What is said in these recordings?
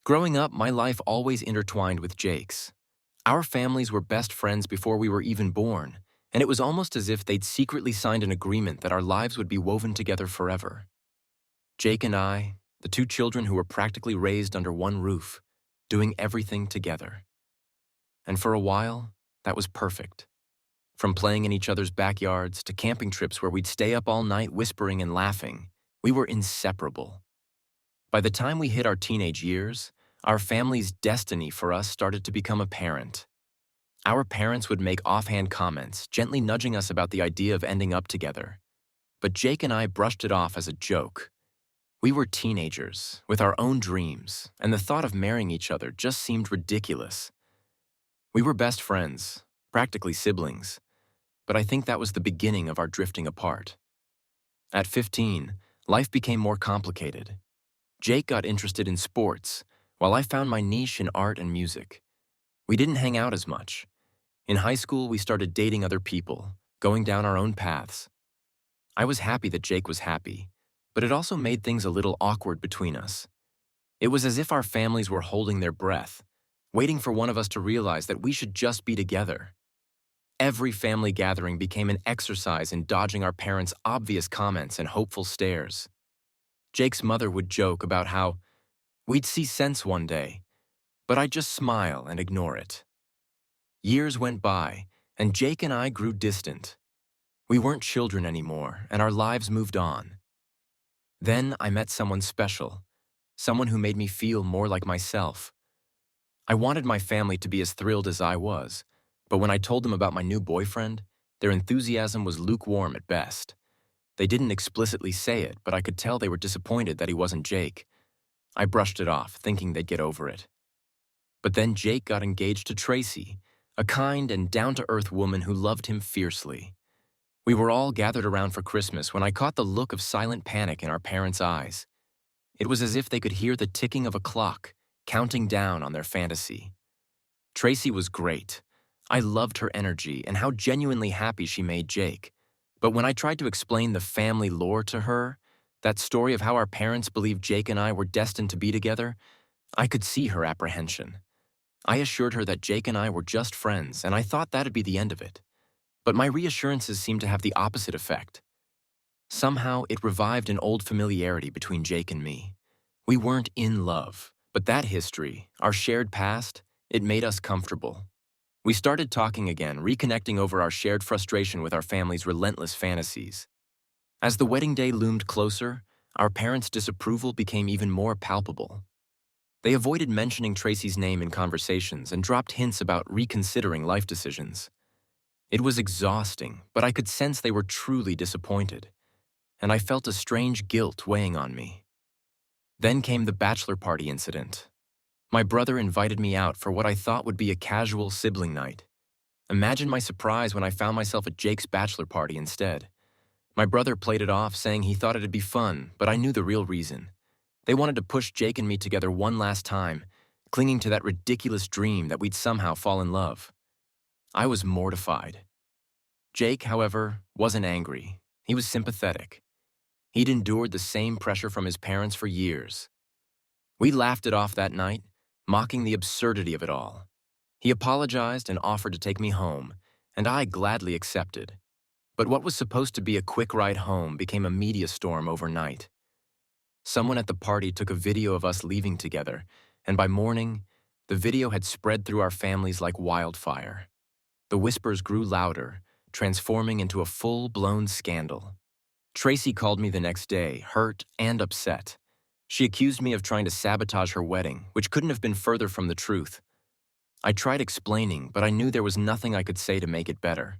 Growing up, my life always intertwined with Jake's. Our families were best friends before we were even born, and it was almost as if they'd secretly signed an agreement that our lives would be woven together forever. Jake and I, the two children who were practically raised under one roof, doing everything together. And for a while, that was perfect. From playing in each other's backyards to camping trips where we'd stay up all night whispering and laughing, we were inseparable. By the time we hit our teenage years, our family's destiny for us started to become apparent. Our parents would make offhand comments, gently nudging us about the idea of ending up together. But Jake and I brushed it off as a joke. We were teenagers, with our own dreams, and the thought of marrying each other just seemed ridiculous. We were best friends, practically siblings, but I think that was the beginning of our drifting apart. At 15, life became more complicated. Jake got interested in sports, while I found my niche in art and music. We didn't hang out as much. In high school, we started dating other people, going down our own paths. I was happy that Jake was happy, but it also made things a little awkward between us. It was as if our families were holding their breath, waiting for one of us to realize that we should just be together. Every family gathering became an exercise in dodging our parents' obvious comments and hopeful stares. Jake's mother would joke about how we'd see sense one day, but I'd just smile and ignore it. Years went by, and Jake and I grew distant. We weren't children anymore, and our lives moved on. Then I met someone special, someone who made me feel more like myself. I wanted my family to be as thrilled as I was, but when I told them about my new boyfriend, their enthusiasm was lukewarm at best. They didn't explicitly say it, but I could tell they were disappointed that he wasn't Jake. I brushed it off, thinking they'd get over it. But then Jake got engaged to Tracy, a kind and down-to-earth woman who loved him fiercely. We were all gathered around for Christmas when I caught the look of silent panic in our parents' eyes. It was as if they could hear the ticking of a clock, counting down on their fantasy. Tracy was great. I loved her energy and how genuinely happy she made Jake. But when I tried to explain the family lore to her, that story of how our parents believed Jake and I were destined to be together, I could see her apprehension. I assured her that Jake and I were just friends, and I thought that'd be the end of it. But my reassurances seemed to have the opposite effect. Somehow, it revived an old familiarity between Jake and me. We weren't in love, but that history, our shared past, it made us comfortable. We started talking again, reconnecting over our shared frustration with our family's relentless fantasies. As the wedding day loomed closer, our parents' disapproval became even more palpable. They avoided mentioning Tracy's name in conversations and dropped hints about reconsidering life decisions. It was exhausting, but I could sense they were truly disappointed, and I felt a strange guilt weighing on me. Then came the bachelor party incident. My brother invited me out for what I thought would be a casual sibling night. Imagine my surprise when I found myself at Jake's bachelor party instead. My brother played it off, saying he thought it'd be fun, but I knew the real reason. They wanted to push Jake and me together one last time, clinging to that ridiculous dream that we'd somehow fall in love. I was mortified. Jake, however, wasn't angry. He was sympathetic. He'd endured the same pressure from his parents for years. We laughed it off that night, mocking the absurdity of it all. He apologized and offered to take me home, and I gladly accepted. But what was supposed to be a quick ride home became a media storm overnight. Someone at the party took a video of us leaving together, and by morning, the video had spread through our families like wildfire. The whispers grew louder, transforming into a full-blown scandal. Tracy called me the next day, hurt and upset. She accused me of trying to sabotage her wedding, which couldn't have been further from the truth. I tried explaining, but I knew there was nothing I could say to make it better.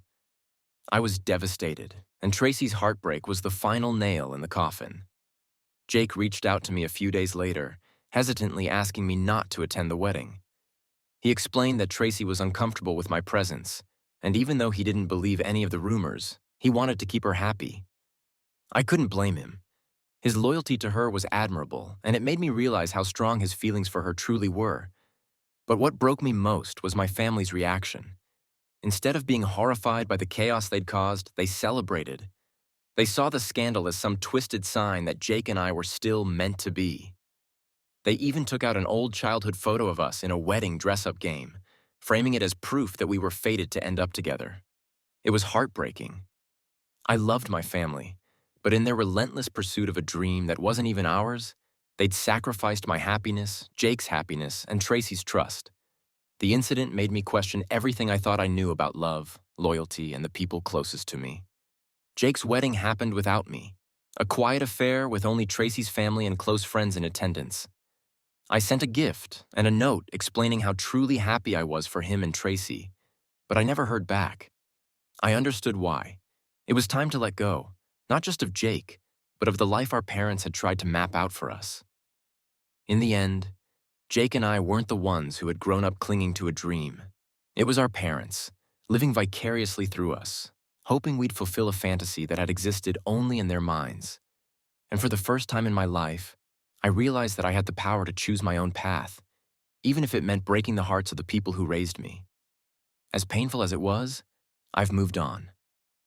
I was devastated, and Tracy's heartbreak was the final nail in the coffin. Jake reached out to me a few days later, hesitantly asking me not to attend the wedding. He explained that Tracy was uncomfortable with my presence, and even though he didn't believe any of the rumors, he wanted to keep her happy. I couldn't blame him. His loyalty to her was admirable, and it made me realize how strong his feelings for her truly were. But what broke me most was my family's reaction. Instead of being horrified by the chaos they'd caused, they celebrated. They saw the scandal as some twisted sign that Jake and I were still meant to be. They even took out an old childhood photo of us in a wedding dress-up game, framing it as proof that we were fated to end up together. It was heartbreaking. I loved my family, but in their relentless pursuit of a dream that wasn't even ours, they'd sacrificed my happiness, Jake's happiness, and Tracy's trust. The incident made me question everything I thought I knew about love, loyalty, and the people closest to me. Jake's wedding happened without me, a quiet affair with only Tracy's family and close friends in attendance. I sent a gift and a note explaining how truly happy I was for him and Tracy, but I never heard back. I understood why. It was time to let go, not just of Jake, but of the life our parents had tried to map out for us. In the end, Jake and I weren't the ones who had grown up clinging to a dream. It was our parents, living vicariously through us, hoping we'd fulfill a fantasy that had existed only in their minds. And for the first time in my life, I realized that I had the power to choose my own path, even if it meant breaking the hearts of the people who raised me. As painful as it was, I've moved on.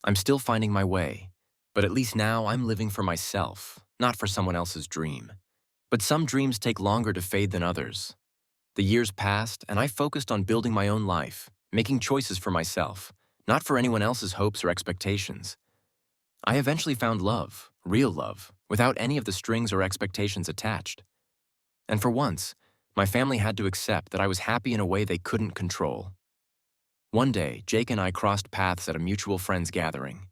I'm still finding my way, but at least now I'm living for myself, not for someone else's dream. But some dreams take longer to fade than others. The years passed, and I focused on building my own life, making choices for myself, not for anyone else's hopes or expectations. I eventually found love, real love, without any of the strings or expectations attached. And for once, my family had to accept that I was happy in a way they couldn't control. One day, Jake and I crossed paths at a mutual friends gathering.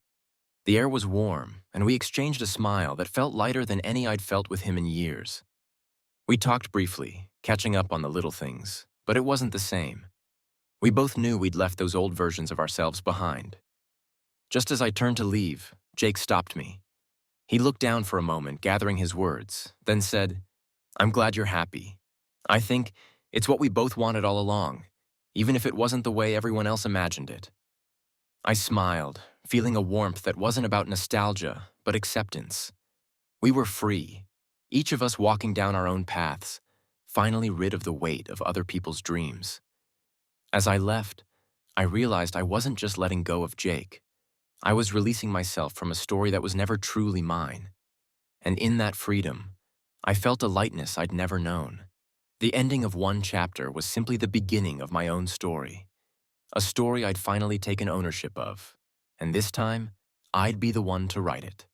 The air was warm, and we exchanged a smile that felt lighter than any I'd felt with him in years. We talked briefly, catching up on the little things, but it wasn't the same. We both knew we'd left those old versions of ourselves behind. Just as I turned to leave, Jake stopped me. He looked down for a moment, gathering his words, then said, "I'm glad you're happy. I think it's what we both wanted all along, even if it wasn't the way everyone else imagined it." I smiled, feeling a warmth that wasn't about nostalgia, but acceptance. We were free, each of us walking down our own paths, finally rid of the weight of other people's dreams. As I left, I realized I wasn't just letting go of Jake. I was releasing myself from a story that was never truly mine. And in that freedom, I felt a lightness I'd never known. The ending of one chapter was simply the beginning of my own story. A story I'd finally taken ownership of. And this time, I'd be the one to write it.